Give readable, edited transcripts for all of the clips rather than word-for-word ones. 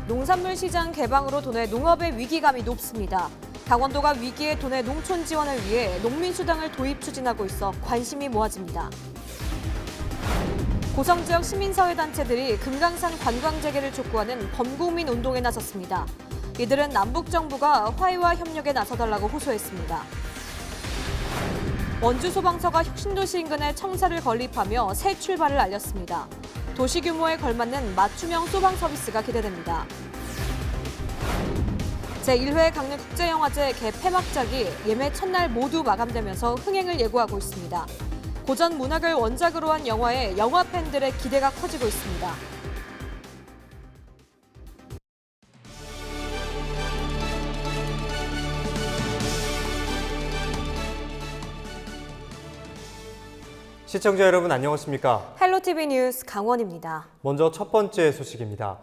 농산물 시장 개방으로 도내 농업의 위기감이 높습니다. 강원도가 위기의 도내 농촌 지원을 위해 농민수당을 도입 추진하고 있어 관심이 모아집니다. 고성 지역 시민사회단체들이 금강산 관광 재개를 촉구하는 범국민 운동에 나섰습니다. 이들은 남북 정부가 화해와 협력에 나서달라고 호소했습니다. 원주 소방서가 혁신도시 인근에 청사를 건립하며 새 출발을 알렸습니다. 도시 규모에 걸맞는 맞춤형 소방 서비스가 기대됩니다. 제1회 강릉국제영화제 개폐막작이 예매 첫날 모두 마감되면서 흥행을 예고하고 있습니다. 고전 문학을 원작으로 한 영화에 영화 팬들의 기대가 커지고 있습니다. 시청자 여러분 안녕하십니까? 헬로티비 뉴스 강원입니다. 먼저 첫 번째 소식입니다.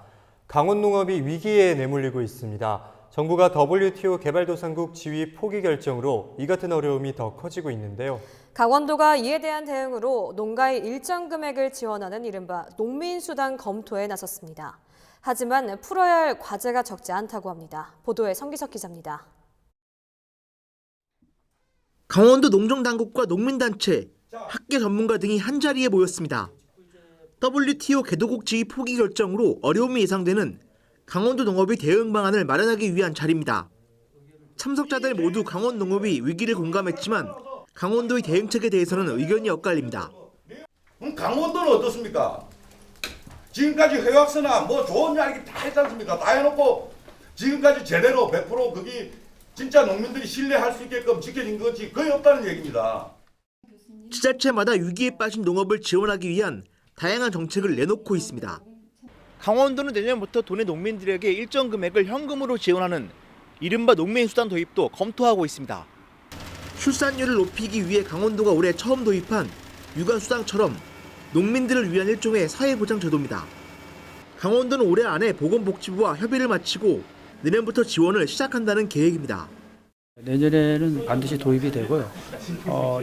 강원 농업이 위기에 내몰리고 있습니다. 정부가 WTO 개발도상국 지위 포기 결정으로 이 같은 어려움이 더 커지고 있는데요. 강원도가 이에 대한 대응으로 농가의 일정 금액을 지원하는 이른바 농민수당 검토에 나섰습니다. 하지만 풀어야 할 과제가 적지 않다고 합니다. 보도에 성기석 기자입니다. 강원도 농정당국과 농민단체, 학계 전문가 등이 한자리에 모였습니다. WTO 개도국 지위 포기 결정으로 어려움이 예상되는 강원도 농업의 대응 방안을 마련하기 위한 자리입니다. 참석자들 모두 강원 농업이 위기를 공감했지만 강원도의 대응책에 대해서는 의견이 엇갈립니다. 그럼 강원도는 어떻습니까? 지금까지 해wak서나 뭐 좋은 이야기 다 했지 않습니까? 다 해놓고 지금까지 제대로 100% 거기 진짜 농민들이 신뢰할 수 있게끔 지켜진 것이 거의 없다는 얘기입니다. 지자체마다 위기에 빠진 농업을 지원하기 위한 다양한 정책을 내놓고 있습니다. 강원도는 내년부터 도내 농민들에게 일정 금액을 현금으로 지원하는 이른바 농민수당 도입도 검토하고 있습니다. 출산율을 높이기 위해 강원도가 올해 처음 도입한 육아수당처럼 농민들을 위한 일종의 사회보장 제도입니다. 강원도는 올해 안에 보건복지부와 협의를 마치고 내년부터 지원을 시작한다는 계획입니다. 내년에는 반드시 도입이 되고요.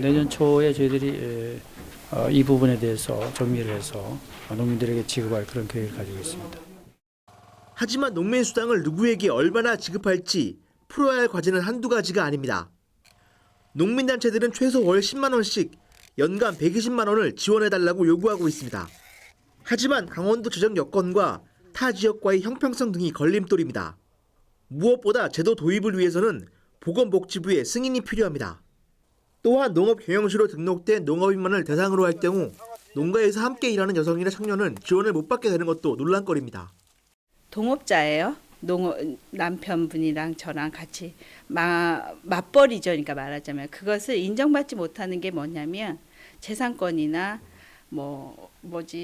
내년 초에 저희들이 이 부분에 대해서 정리를 해서 농민들에게 지급할 그런 계획을 가지고 있습니다. 하지만 농민수당을 누구에게 얼마나 지급할지 풀어야 할 과제는 한두 가지가 아닙니다. 농민단체들은 최소 월 10만 원씩 연간 120만 원을 지원해달라고 요구하고 있습니다. 하지만 강원도 재정 여건과 타 지역과의 형평성 등이 걸림돌입니다. 무엇보다 제도 도입을 위해서는 보건복지부의 승인이 필요합니다. 또한 농업경영시로 등록된 농업인만을 대상으로 할 경우 농가에서 함께 일하는 여성이나 청년은 지원을 못 받게 되는 것도 논란거리입니다. 동업자예요. 남편분이랑 저랑 같이 맞벌이죠. 그러니까 말하자면 그것을 인정받지 못하는 게 뭐냐면 재산권이나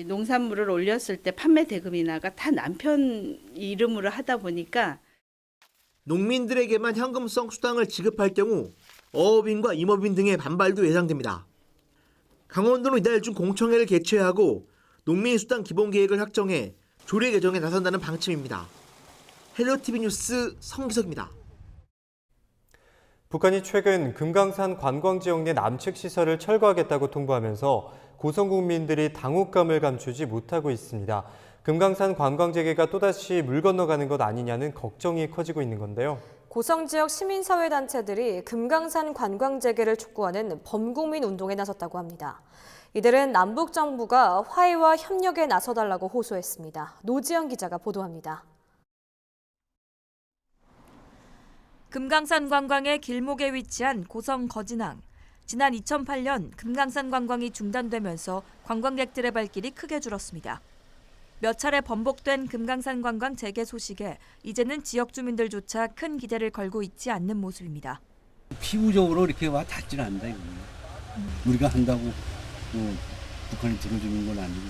농산물을 올렸을 때 판매 대금이나가 다 남편 이름으로 하다 보니까 농민들에게만 현금성 수당을 지급할 경우 어업인과 임업인 등의 반발도 예상됩니다. 강원도는 이달 중 공청회를 개최하고 농민수당 기본계획을 확정해 조례 개정에 나선다는 방침입니다. 헬로티비 뉴스 성기석입니다. 북한이 최근 금강산 관광지역 내 남측 시설을 철거하겠다고 통보하면서 고성 국민들이 당혹감을 감추지 못하고 있습니다. 금강산 관광 재개가 또다시 물 건너가는 것 아니냐는 걱정이 커지고 있는 건데요. 고성 지역 시민사회단체들이 금강산 관광 재개를 촉구하는 범국민 운동에 나섰다고 합니다. 이들은 남북 정부가 화해와 협력에 나서달라고 호소했습니다. 노지영 기자가 보도합니다. 금강산 관광의 길목에 위치한 고성 거진항. 지난 2008년 금강산 관광이 중단되면서 관광객들의 발길이 크게 줄었습니다. 몇 차례 번복된 금강산 관광 재개 소식에 이제는 지역 주민들조차 큰 기대를 걸고 있지 않는 모습입니다. 피부적으로 이렇게 와 닿지는 않는다 이거. 우리가 한다고 북한이 들어주는 건 아니고.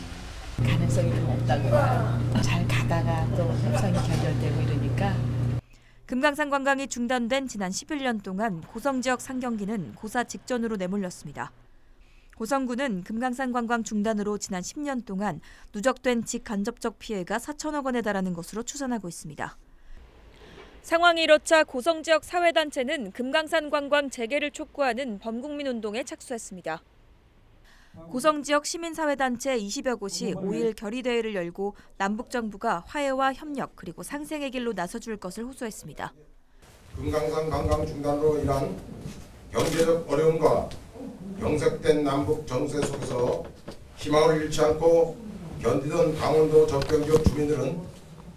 가능성이 좀 없다고 봐요. 잘 가다가 또 협상이 결렬되고 이러니까. 금강산 관광이 중단된 지난 11년 동안 고성 지역 상경기는 고사 직전으로 내몰렸습니다. 고성군은 금강산 관광 중단으로 지난 10년 동안 누적된 직간접적 피해가 4천억 원에 달하는 것으로 추산하고 있습니다. 상황이 이렇자 고성 지역 사회단체는 금강산 관광 재개를 촉구하는 범국민 운동에 착수했습니다. 고성 지역 시민사회단체 20여 곳이 5일 결의대회를 열고 남북정부가 화해와 협력 그리고 상생의 길로 나서줄 것을 호소했습니다. 금강산 관광 중단으로 인한 경제적 어려움과 경색된 남북 정세 속에서 희망을 잃지 않고 견디던 강원도 접경 지역 주민들은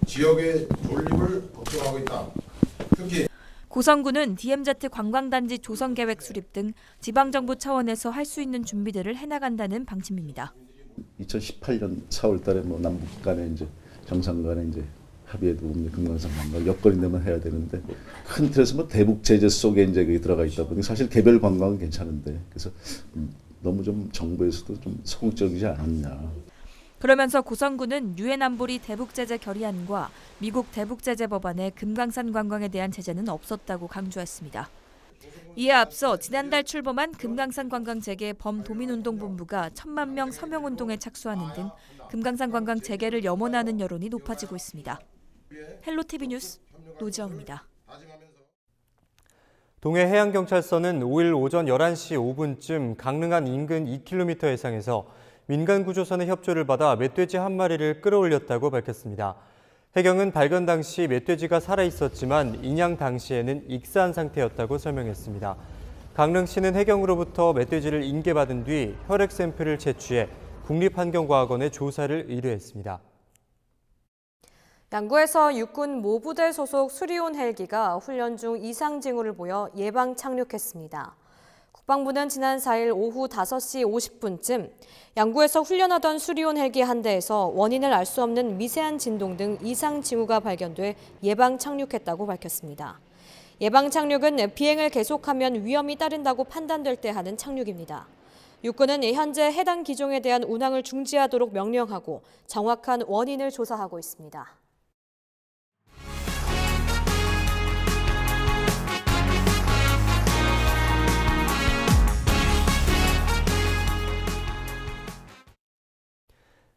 지역의 존립을 걱정하고 있다. 특히 고성군은 DMZ 관광단지 조성계획 수립 등 지방정부 차원에서 할 수 있는 준비들을 해나간다는 방침입니다. 2018년 4월달에 남북 간에 이제 정상 간에 이제 합의에도 금강산 관광 여건인데만 해야 되는데 큰 틀에서 대북 제재 속에 이제 그게 들어가 있다 보니 사실 개별 관광은 괜찮은데 그래서 너무 좀 정부에서도 좀 소극적이지 않았냐. 그러면서 고성군은 유엔 안보리 대북제재 결의안과 미국 대북제재 법안에 금강산 관광에 대한 제재는 없었다고 강조했습니다. 이에 앞서 지난달 출범한 금강산 관광 재개 범도민운동본부가 1,000만 명 서명운동에 착수하는 등 금강산 관광 재개를 염원하는 여론이 높아지고 있습니다. 헬로티비 뉴스 노지영입니다. 동해해양경찰서는 5일 오전 11시 5분쯤 강릉안 인근 2km 해상에서 민간구조선의 협조를 받아 멧돼지 한 마리를 끌어올렸다고 밝혔습니다. 해경은 발견 당시 멧돼지가 살아있었지만 인양 당시에는 익사한 상태였다고 설명했습니다. 강릉시는 해경으로부터 멧돼지를 인계받은 뒤 혈액 샘플을 채취해 국립환경과학원에 조사를 의뢰했습니다. 양구에서 육군 모부대 소속 수리온 헬기가 훈련 중 이상 징후를 보여 예방 착륙했습니다. 국방부는 지난 4일 오후 5시 50분쯤 양구에서 훈련하던 수리온 헬기 한 대에서 원인을 알 수 없는 미세한 진동 등 이상 징후가 발견돼 예방 착륙했다고 밝혔습니다. 예방 착륙은 비행을 계속하면 위험이 따른다고 판단될 때 하는 착륙입니다. 육군은 현재 해당 기종에 대한 운항을 중지하도록 명령하고 정확한 원인을 조사하고 있습니다.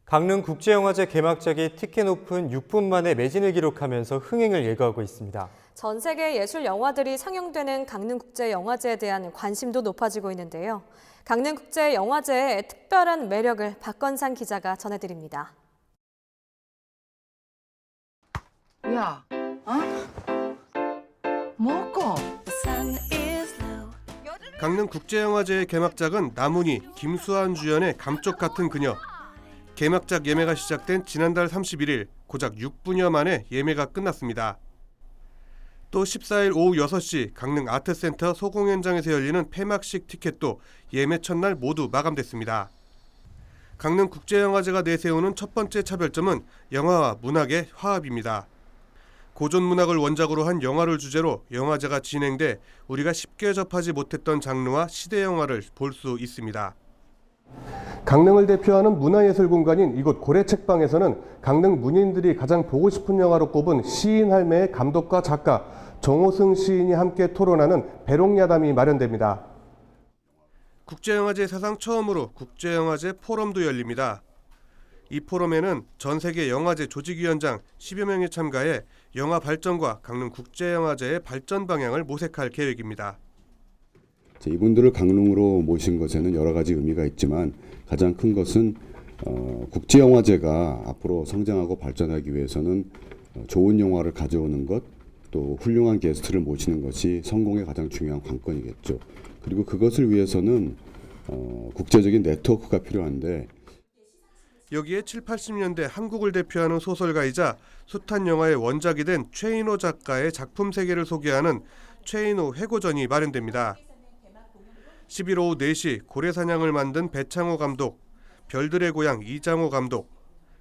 강릉국제영화제 개막작이 티켓 오픈 6분 만에 매진을 기록하면서 흥행을 예고하고 있습니다. 전 세계 예술 영화들이 상영되는 강릉국제영화제에 대한 관심도 높아지고 있는데요. 강릉국제영화제의 특별한 매력을 박건상 기자가 전해드립니다. 야, 먹고. 강릉국제영화제의 개막작은 나문희, 김수환 주연의 감쪽 같은 그녀. 개막작 예매가 시작된 지난달 31일 고작 6분여 만에 예매가 끝났습니다. 또 14일 오후 6시 강릉 아트센터 소공연장에서 열리는 폐막식 티켓도 예매 첫날 모두 마감됐습니다. 강릉국제영화제가 내세우는 첫 번째 차별점은 영화와 문학의 화합입니다. 고전 문학을 원작으로 한 영화를 주제로 영화제가 진행돼 우리가 쉽게 접하지 못했던 장르와 시대 영화를 볼 수 있습니다. 강릉을 대표하는 문화예술 공간인 이곳 고래책방에서는 강릉 문인들이 가장 보고 싶은 영화로 꼽은 시인 할매의 감독과 작가 정호승 시인이 함께 토론하는 배롱야담이 마련됩니다. 국제영화제 사상 처음으로 국제영화제 포럼도 열립니다. 이 포럼에는 전 세계 영화제 조직위원장 10여 명이 참가해 영화 발전과 강릉국제영화제의 발전 방향을 모색할 계획입니다. 이분들을 강릉으로 모신 것에는 여러 가지 의미가 있지만 가장 큰 것은 국제영화제가 앞으로 성장하고 발전하기 위해서는 좋은 영화를 가져오는 것, 또 훌륭한 게스트를 모시는 것이 성공의 가장 중요한 관건이겠죠. 그리고 그것을 위해서는 국제적인 네트워크가 필요한데 여기에 7, 80년대 한국을 대표하는 소설가이자 숱한 영화의 원작이 된 최인호 작가의 작품 세계를 소개하는 최인호 회고전이 마련됩니다. 11일 오후 4시 고래사냥을 만든 배창호 감독, 별들의 고향 이장호 감독,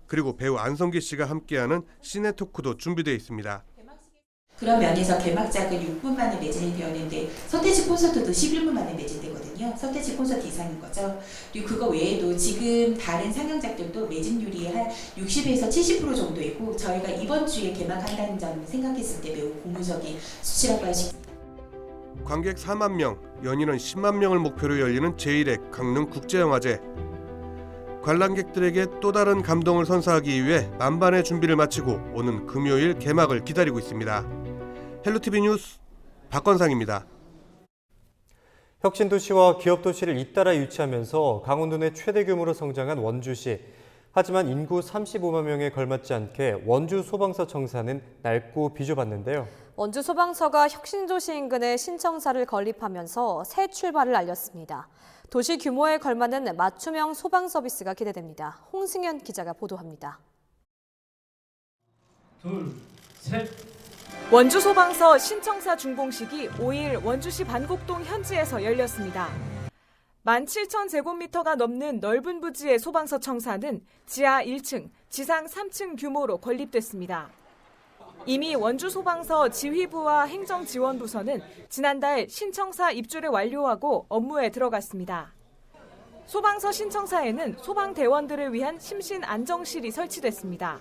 그리고 배우 안성기 씨가 함께하는 시네토크도 준비되어 있습니다. 그런 면에서 개막작은 6분 만에 매진이 되었는데 서태지 콘서트도 11분 만에 매진되거든요. 서태지 콘서트 이상인 거죠. 그리고 그거 외에도 지금 다른 상영작들도 매진율이 한 60에서 70% 정도이고 저희가 이번 주에 개막한다는 점 생각했을 때 매우 고무적인 수치라고 할 수 있습니다. 관객 4만 명, 연인원 10만 명을 목표로 열리는 제1회 강릉국제영화제. 관람객들에게 또 다른 감동을 선사하기 위해 만반의 준비를 마치고 오는 금요일 개막을 기다리고 있습니다. 헬로티비 뉴스 박건상입니다. 혁신도시와 기업도시를 잇따라 유치하면서 강원도 내 최대 규모로 성장한 원주시. 하지만 인구 35만 명에 걸맞지 않게 원주 소방서 청사는 낡고 비좁았는데요. 원주 소방서가 혁신도시 인근에 신청사를 건립하면서 새 출발을 알렸습니다. 도시 규모에 걸맞는 맞춤형 소방 서비스가 기대됩니다. 홍승현 기자가 보도합니다. 원주 소방서 신청사 준공식이 5일 원주시 반곡동 현지에서 열렸습니다. 17,000제곱미터가 넘는 넓은 부지의 소방서 청사는 지하 1층, 지상 3층 규모로 건립됐습니다. 이미 원주 소방서 지휘부와 행정지원부서는 지난달 신청사 입주를 완료하고 업무에 들어갔습니다. 소방서 신청사에는 소방대원들을 위한 심신 안정실이 설치됐습니다.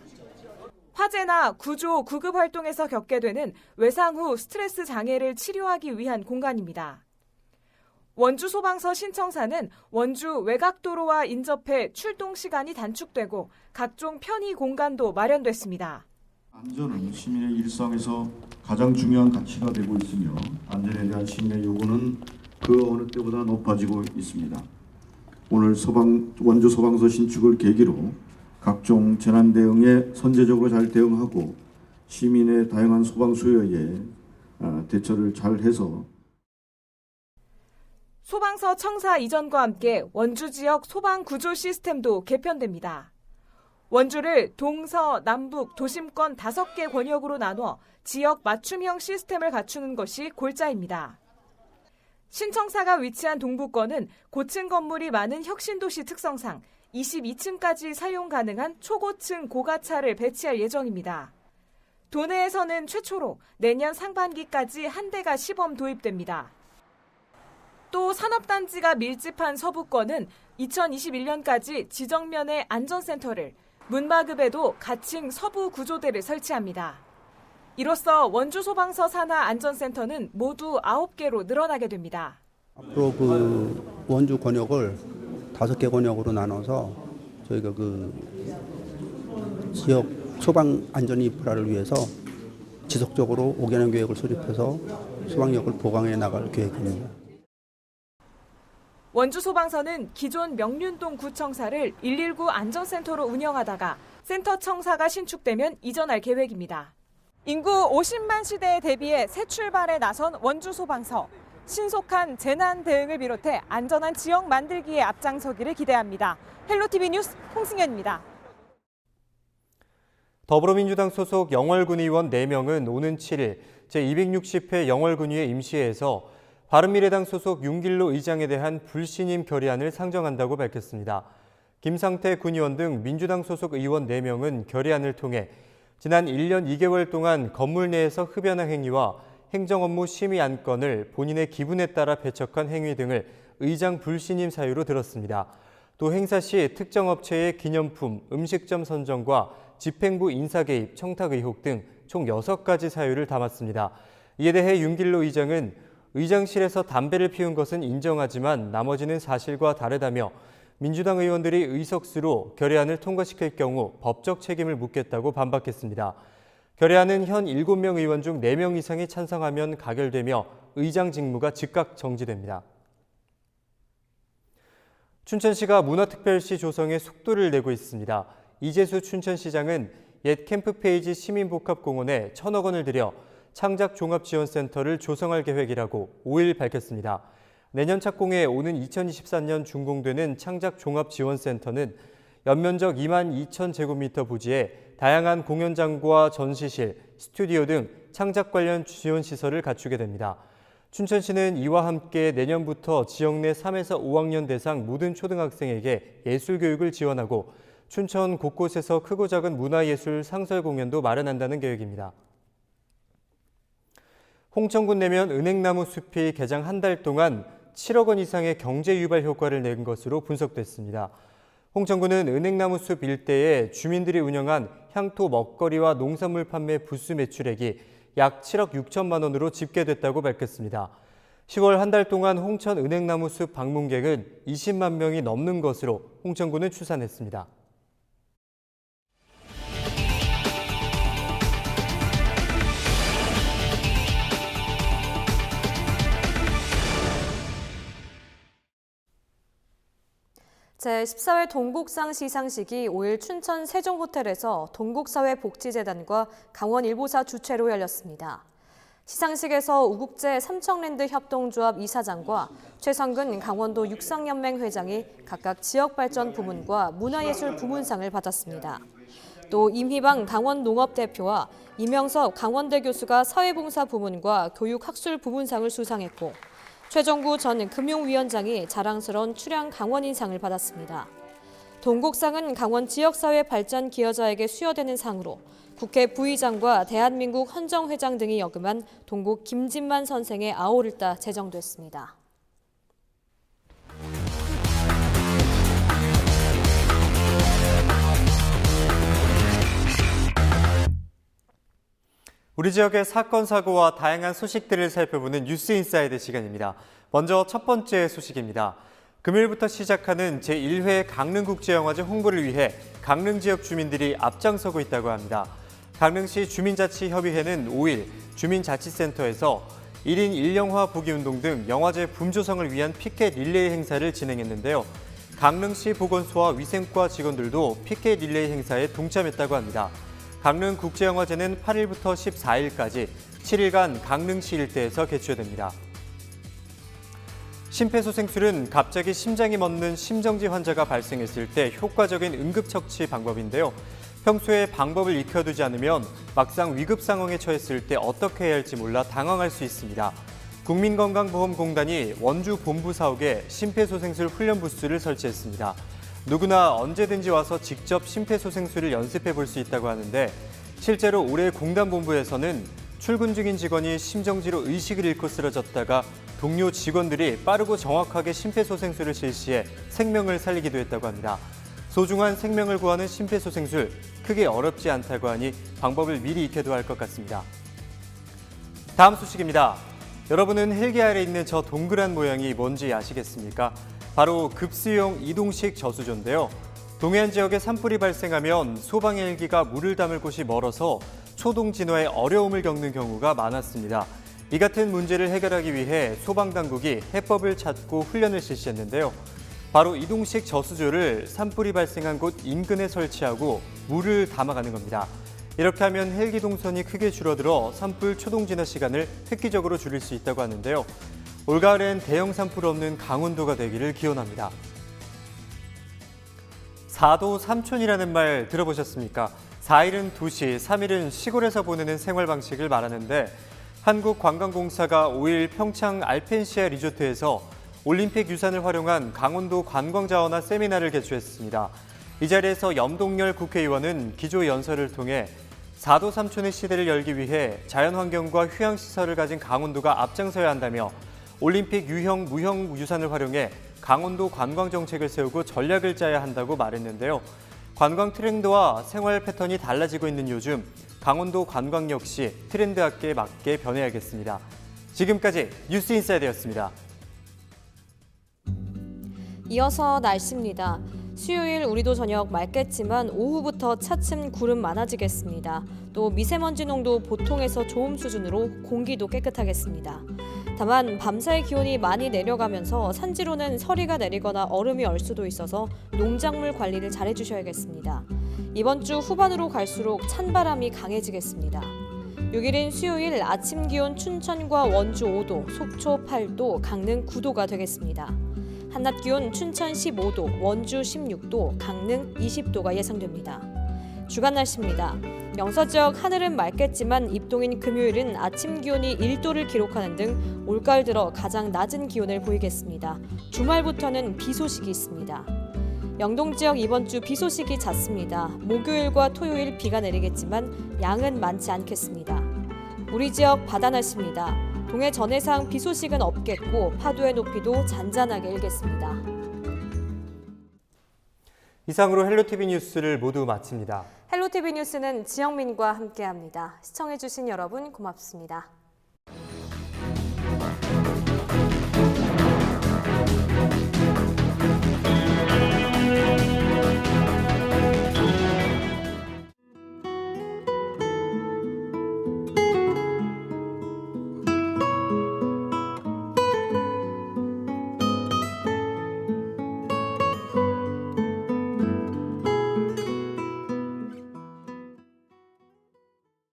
화재나 구조, 구급 활동에서 겪게 되는 외상 후 스트레스 장애를 치료하기 위한 공간입니다. 원주 소방서 신청사는 원주 외곽도로와 인접해 출동 시간이 단축되고 각종 편의 공간도 마련됐습니다. 안전은 시민의 일상에서 가장 중요한 가치가 되고 있으며 안전에 대한 시민의 요구는 그 어느 때보다 높아지고 있습니다. 오늘 원주 소방서 신축을 계기로 각종 재난 대응에 선제적으로 잘 대응하고 시민의 다양한 소방 수요에 대처를 잘 해서 소방서 청사 이전과 함께 원주 지역 소방 구조 시스템도 개편됩니다. 원주를 동서, 남북, 도심권 5개 권역으로 나눠 지역 맞춤형 시스템을 갖추는 것이 골자입니다. 신청사가 위치한 동부권은 고층 건물이 많은 혁신도시 특성상 22층까지 사용 가능한 초고층 고가차를 배치할 예정입니다. 도내에서는 최초로 내년 상반기까지 한 대가 시범 도입됩니다. 또 산업단지가 밀집한 서부권은 2021년까지 지정면의 안전센터를, 문마급에도 가칭 서부 구조대를 설치합니다. 이로써 원주 소방서 산하 안전센터는 모두 9개로 늘어나게 됩니다. 앞으로 원주 권역을 5개 권역으로 나눠서 저희가 지역 소방 안전 인프라를 위해서 지속적으로 5개년 계획을 수립해서 소방력을 보강해 나갈 계획입니다. 원주 소방서는 기존 명륜동 구청사를 119 안전센터로 운영하다가 센터 청사가 신축되면 이전할 계획입니다. 인구 50만 시대에 대비해 새 출발에 나선 원주 소방서. 신속한 재난 대응을 비롯해 안전한 지역 만들기에 앞장서기를 기대합니다. 헬로티비 뉴스 홍승현입니다. 더불어민주당 소속 영월군 의원 4명은 오는 7일 제260회 영월군의회 임시회에서 바른미래당 소속 윤길로 의장에 대한 불신임 결의안을 상정한다고 밝혔습니다. 김상태 군의원 등 민주당 소속 의원 4명은 결의안을 통해 지난 1년 2개월 동안 건물 내에서 흡연한 행위와 행정업무 심의 안건을 본인의 기분에 따라 배척한 행위 등을 의장 불신임 사유로 들었습니다. 또 행사 시 특정 업체의 기념품, 음식점 선정과 집행부 인사 개입, 청탁 의혹 등 총 6가지 사유를 담았습니다. 이에 대해 윤길로 의장은 의장실에서 담배를 피운 것은 인정하지만 나머지는 사실과 다르다며 민주당 의원들이 의석수로 결의안을 통과시킬 경우 법적 책임을 묻겠다고 반박했습니다. 결의안은 현 7명 의원 중 4명 이상이 찬성하면 가결되며 의장 직무가 즉각 정지됩니다. 춘천시가 문화특별시 조성에 속도를 내고 있습니다. 이재수 춘천시장은 옛 캠프페이지 시민복합공원에 1,000억 원을 들여 창작종합지원센터를 조성할 계획이라고 5일 밝혔습니다. 내년 착공에 오는 2024년 준공되는 창작종합지원센터는 연면적 22,000제곱미터 부지에 다양한 공연장과 전시실, 스튜디오 등 창작 관련 지원시설을 갖추게 됩니다. 춘천시는 이와 함께 내년부터 지역 내 3에서 5학년 대상 모든 초등학생에게 예술교육을 지원하고 춘천 곳곳에서 크고 작은 문화예술 상설 공연도 마련한다는 계획입니다. 홍천군 내면 은행나무 숲이 개장 한 달 동안 7억 원 이상의 경제 유발 효과를 낸 것으로 분석됐습니다. 홍천군은 은행나무 숲 일대에 주민들이 운영한 향토 먹거리와 농산물 판매 부수 매출액이 약 7억 6천만 원으로 집계됐다고 밝혔습니다. 10월 한 달 동안 홍천 은행나무 숲 방문객은 20만 명이 넘는 것으로 홍천군은 추산했습니다. 제14회 동국상 시상식이 5일 춘천 세종호텔에서 동국사회복지재단과 강원일보사 주최로 열렸습니다. 시상식에서 우국제 삼청랜드 협동조합 이사장과 최성근 강원도 육상연맹 회장이 각각 지역발전 부문과 문화예술 부문상을 받았습니다. 또 임희방 강원농업대표와 이명섭 강원대 교수가 사회봉사 부문과 교육학술 부문상을 수상했고 최정구 전 금융위원장이 자랑스러운 출양 강원인상을 받았습니다. 동국상은 강원 지역사회 발전 기여자에게 수여되는 상으로 국회 부의장과 대한민국 헌정회장 등이 역임한 동국 김진만 선생의 아오를 따 제정됐습니다. 우리 지역의 사건, 사고와 다양한 소식들을 살펴보는 뉴스인사이드 시간입니다. 먼저 첫 번째 소식입니다. 금요일부터 시작하는 제1회 강릉국제영화제 홍보를 위해 강릉 지역 주민들이 앞장서고 있다고 합니다. 강릉시 주민자치협의회는 5일 주민자치센터에서 1인 1영화 보기운동 등 영화제 붐조성을 위한 피켓 릴레이 행사를 진행했는데요. 강릉시 보건소와 위생과 직원들도 피켓 릴레이 행사에 동참했다고 합니다. 강릉국제영화제는 8일부터 14일까지 7일간 강릉시 일대에서 개최됩니다. 심폐소생술은 갑자기 심장이 멎는 심정지 환자가 발생했을 때 효과적인 응급처치 방법인데요. 평소에 방법을 익혀두지 않으면 막상 위급 상황에 처했을 때 어떻게 해야 할지 몰라 당황할 수 있습니다. 국민건강보험공단이 원주 본부 사옥에 심폐소생술 훈련 부스를 설치했습니다. 누구나 언제든지 와서 직접 심폐소생술을 연습해 볼 수 있다고 하는데 실제로 올해 공단 본부에서는 출근 중인 직원이 심정지로 의식을 잃고 쓰러졌다가 동료 직원들이 빠르고 정확하게 심폐소생술을 실시해 생명을 살리기도 했다고 합니다. 소중한 생명을 구하는 심폐소생술, 크게 어렵지 않다고 하니 방법을 미리 익혀둬야 할 것 같습니다. 다음 소식입니다. 여러분은 헬기 아래 있는 저 동그란 모양이 뭔지 아시겠습니까? 바로 급수용 이동식 저수조인데요. 동해안 지역에 산불이 발생하면 소방 헬기가 물을 담을 곳이 멀어서 초동 진화에 어려움을 겪는 경우가 많았습니다. 이 같은 문제를 해결하기 위해 소방당국이 해법을 찾고 훈련을 실시했는데요. 바로 이동식 저수조를 산불이 발생한 곳 인근에 설치하고 물을 담아가는 겁니다. 이렇게 하면 헬기 동선이 크게 줄어들어 산불 초동 진화 시간을 획기적으로 줄일 수 있다고 하는데요. 올가을엔 대형 산불 없는 강원도가 되기를 기원합니다. 4도 3촌이라는 말 들어보셨습니까? 4일은 도시, 3일은 시골에서 보내는 생활 방식을 말하는데 한국관광공사가 5일 평창 알펜시아 리조트에서 올림픽 유산을 활용한 강원도 관광자원화 세미나를 개최했습니다. 이 자리에서 염동열 국회의원은 기조 연설을 통해 4도 3촌의 시대를 열기 위해 자연환경과 휴양시설을 가진 강원도가 앞장서야 한다며 올림픽 유형, 무형 유산을 활용해 강원도 관광정책을 세우고 전략을 짜야 한다고 말했는데요. 관광 트렌드와 생활 패턴이 달라지고 있는 요즘 강원도 관광 역시 트렌드에 맞게 변해야겠습니다. 지금까지 뉴스인사이드였습니다. 이어서 날씨입니다. 수요일 우리도 저녁 맑겠지만 오후부터 차츰 구름 많아지겠습니다. 또 미세먼지 농도 보통에서 좋음 수준으로 공기도 깨끗하겠습니다. 다만 밤사이 기온이 많이 내려가면서 산지로는 서리가 내리거나 얼음이 얼 수도 있어서 농작물 관리를 잘 해주셔야겠습니다. 이번 주 후반으로 갈수록 찬바람이 강해지겠습니다. 6일인 수요일 아침 기온 춘천과 원주 5도, 속초 8도, 강릉 9도가 되겠습니다. 한낮 기온 춘천 15도, 원주 16도, 강릉 20도가 예상됩니다. 주간 날씨입니다. 영서 지역 하늘은 맑겠지만 입동인 금요일은 아침 기온이 1도를 기록하는 등 올가을 들어 가장 낮은 기온을 보이겠습니다. 주말부터는 비 소식이 있습니다. 영동 지역 이번 주 비 소식이 잦습니다. 목요일과 토요일 비가 내리겠지만 양은 많지 않겠습니다. 우리 지역 바다 날씨입니다. 동해 전해상 비 소식은 없겠고 파도의 높이도 잔잔하게 일겠습니다. 이상으로 헬로티비 뉴스를 모두 마칩니다. 헬로티비 뉴스는 지영민과 함께합니다. 시청해주신 여러분 고맙습니다.